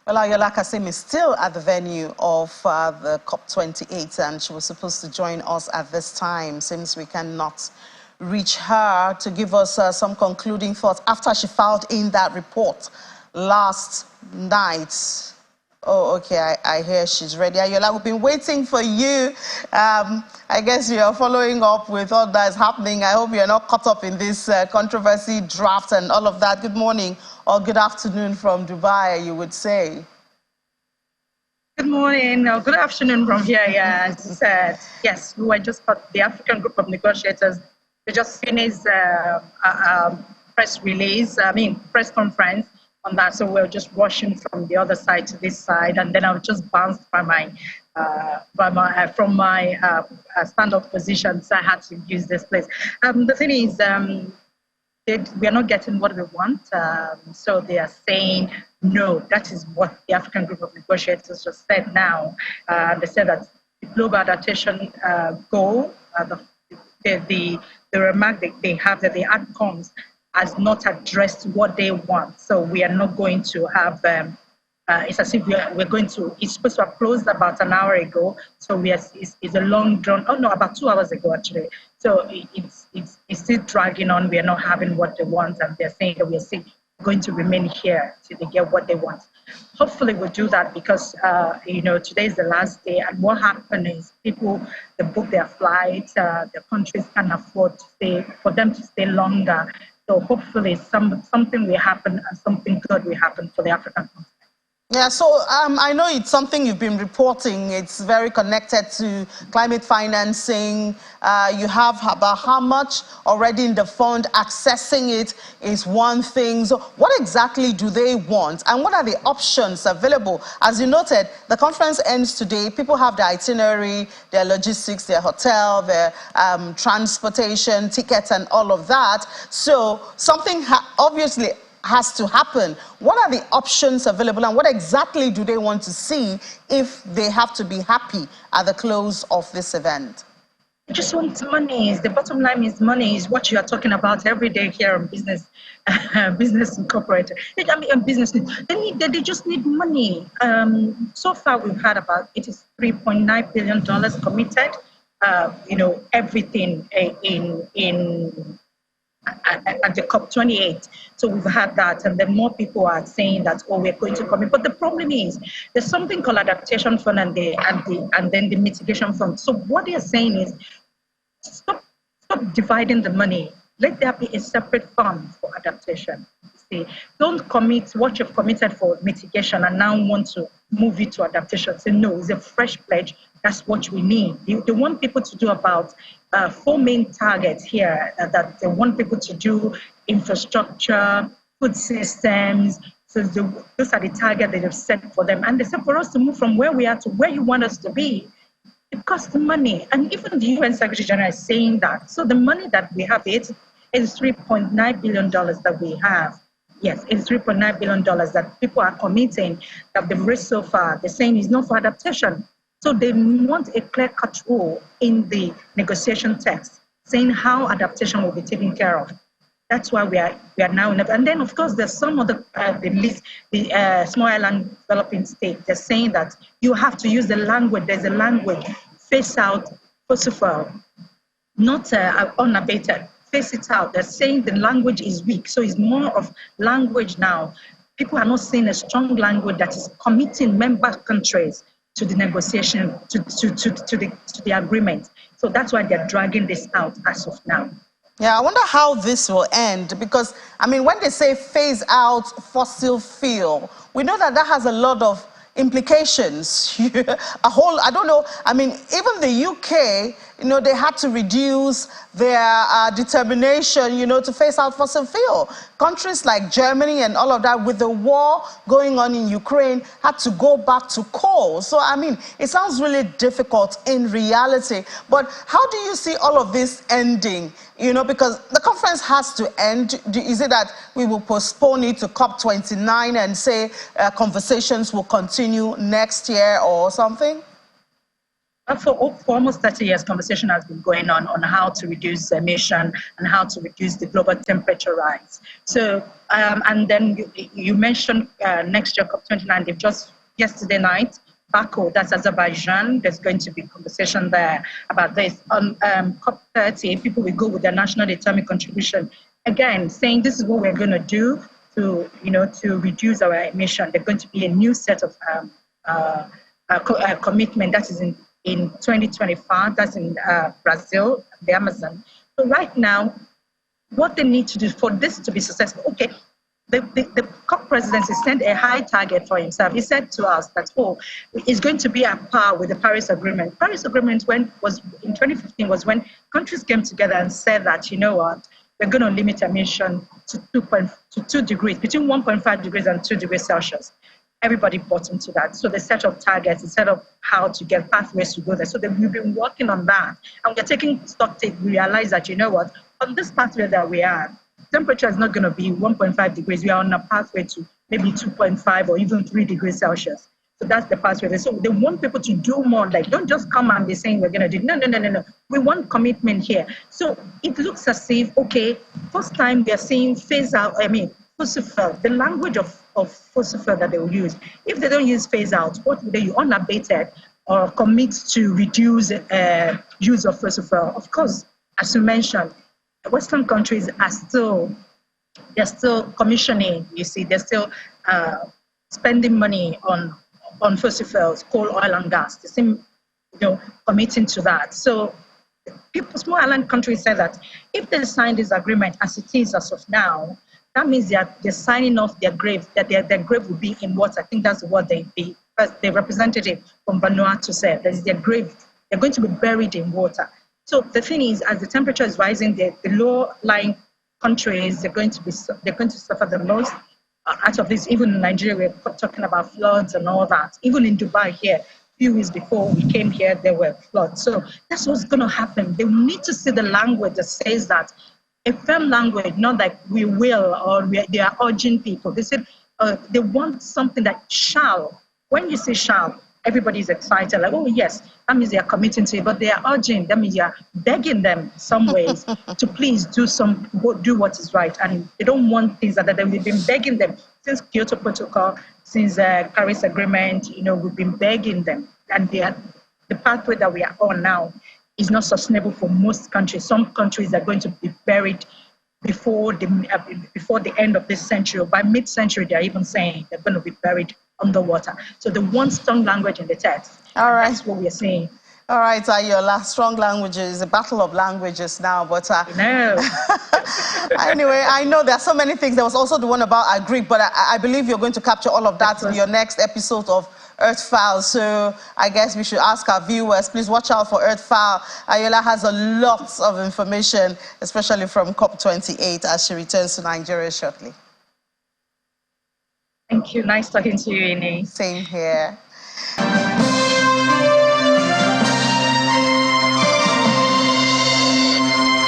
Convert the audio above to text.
Yola Kasim is still at the venue of the COP28, and she was supposed to join us at this time. Seems we cannot reach her to give us some concluding thoughts after she filed in that report last night. Oh, okay, I hear she's ready. Ayola, we've been waiting for you. I guess you're following up with all that is happening. I hope you're not caught up in this controversy draft and all of that. Good morning or good afternoon from Dubai, you would say. Good morning, or good afternoon from here. Yeah, as you said, yes, we were just part of the African group of negotiators. We just finished press conference on that. So we're just rushing from the other side to this side, and then I was just bounced from my stand-up position, so I had to use this place. The thing is, we are not getting what we want, so they are saying no. That is what the African group of negotiators just said now. They said that the global adaptation goal, the remark that they have that the outcomes has not addressed what they want. So we are not going to have, it's as if we're going to, it's supposed to have closed about an hour ago. So it's a long drawn, about 2 hours ago actually. So it's still dragging on. We are not having what they want, and they're saying that we are still going to remain here till they get what they want. Hopefully we'll do that because, today is the last day, and what happened is people, they book their flights, the countries can afford to stay, for them to stay longer. So hopefully something will happen and something good will happen for the African continent. Yeah, so I know it's something you've been reporting. It's very connected to climate financing. You have about how much already in the fund. Accessing it is one thing. So what exactly do they want? And what are the options available? As you noted, the conference ends today. People have their itinerary, their logistics, their hotel, their transportation, tickets, and all of that. So something obviously has to happen. What are the options available, and what exactly do they want to see if they have to be happy at the close of this event? I just want money. The bottom line is money is what you are talking about every day here on Business Incorporated. I mean, business. They just need money. So far, we've had about $3.9 billion committed. Everything at the COP28. So we've had that, and then more people are saying that, we're going to commit. But the problem is there's something called adaptation fund and then the mitigation fund. So what they're saying is stop dividing the money. Let there be a separate fund for adaptation. See, don't commit what you've committed for mitigation and now want to move it to adaptation. Say no, it's a fresh pledge. That's what we need. They want people to do about 4 main targets here that they want people to do: infrastructure, food systems. So those are the targets that they've set for them. And they said for us to move from where we are to where you want us to be, it costs money. And even the UN Secretary General is saying that. So the money that we have is $3.9 billion that we have. Yes, it's $3.9 billion that people are committing that they've raised so far. They're saying it's not for adaptation. So they want a clear-cut rule in the negotiation text saying how adaptation will be taken care of. That's why we are now in it. And then, of course, there's some other the small island developing state. They're saying that you have to use the language. There's a language: face out fossil fuel, not unabated. Face it out. They're saying the language is weak, so it's more of language now. People are not seeing a strong language that is committing member countries to the negotiation, to the agreement. So that's why they're dragging this out as of now. Yeah, I wonder how this will end, because, I mean, when they say phase out fossil fuel, we know that has a lot of implications. I don't know, I mean, even the UK, they had to reduce their determination, to phase out fossil fuel. Countries like Germany and all of that, with the war going on in Ukraine, had to go back to coal. So, I mean, it sounds really difficult in reality. But how do you see all of this ending? Because the conference has to end. Is it that we will postpone it to COP29 and say conversations will continue next year or something? For almost 30 years, conversation has been going on how to reduce emission and how to reduce the global temperature rise. So, and then you mentioned next year, COP29, they've just yesterday night, Baku, that's Azerbaijan, there's going to be conversation there about this. On COP30, people will go with their national determined contribution, again, saying this is what we're going to do to reduce our emission. There's going to be a new set of commitment that is in 2025, that's in Brazil, the Amazon. So right now, what they need to do for this to be successful, okay, the COP presidency sent a high target for himself. He said to us that, it's going to be at par with the Paris Agreement. Paris Agreement was in 2015 was when countries came together and said that, you know what, we're going to limit emission to 2 degrees, between 1.5 degrees and 2 degrees Celsius. Everybody bought into that. So they set up targets instead of how to get pathways to go there. So we've been working on that. And we're taking stock take. We realize that, you know what, on this pathway that we are, temperature is not going to be 1.5 degrees. We are on a pathway to maybe 2.5 or even 3 degrees Celsius. So that's the pathway. So they want people to do more. Like, don't just come and be saying we're going to do. No. We want commitment here. So it looks as if, okay, first time we are seeing phase out, fossil fuel, the language of fossil fuel that they will use. If they don't use phase out, what would they use? Unabated or commit to reduce use of fossil fuel? Of course, as you mentioned, Western countries are still commissioning. You see, they're still spending money on fossil fuels, coal, oil, and gas. They seem, committing to that. So small island countries say that if they sign this agreement as it is as of now, that means they're signing off their grave, that their grave will be in water. I think that's what the representative from Vanuatu said. That is their grave. They're going to be buried in water. So the thing is, as the temperature is rising, the low-lying countries, they're going to suffer the most out of this. Even in Nigeria, we're talking about floods and all that. Even in Dubai here, a few weeks before we came here, there were floods. So that's what's going to happen. They need to see the language that says that, a firm language, not like we will or they are urging people. They said they want something that shall. When you say shall, everybody's excited, like, oh yes, that means they are committing to it, but they are urging, that means you are begging them some ways to please do what is right. And they don't want things that we've been begging them since Kyoto Protocol, since Paris Agreement, we've been begging them. And the pathway that we are on now is not sustainable for most countries. Some countries are going to be buried before the end of this century. By mid-century, they're even saying they're going to be buried underwater. So they want strong language in the text. All right. That's what we're saying. All right, Ayola, strong languages, a battle of languages now, but no. Anyway, I know there are so many things. There was also the one about Greek, but I believe you're going to capture all of that in your next episode of Earth File. So I guess we should ask our viewers, please watch out for Earth File. Ayola has a lot of information, especially from COP28 as she returns to Nigeria shortly. Thank you. Nice talking to you, Ine. Same here.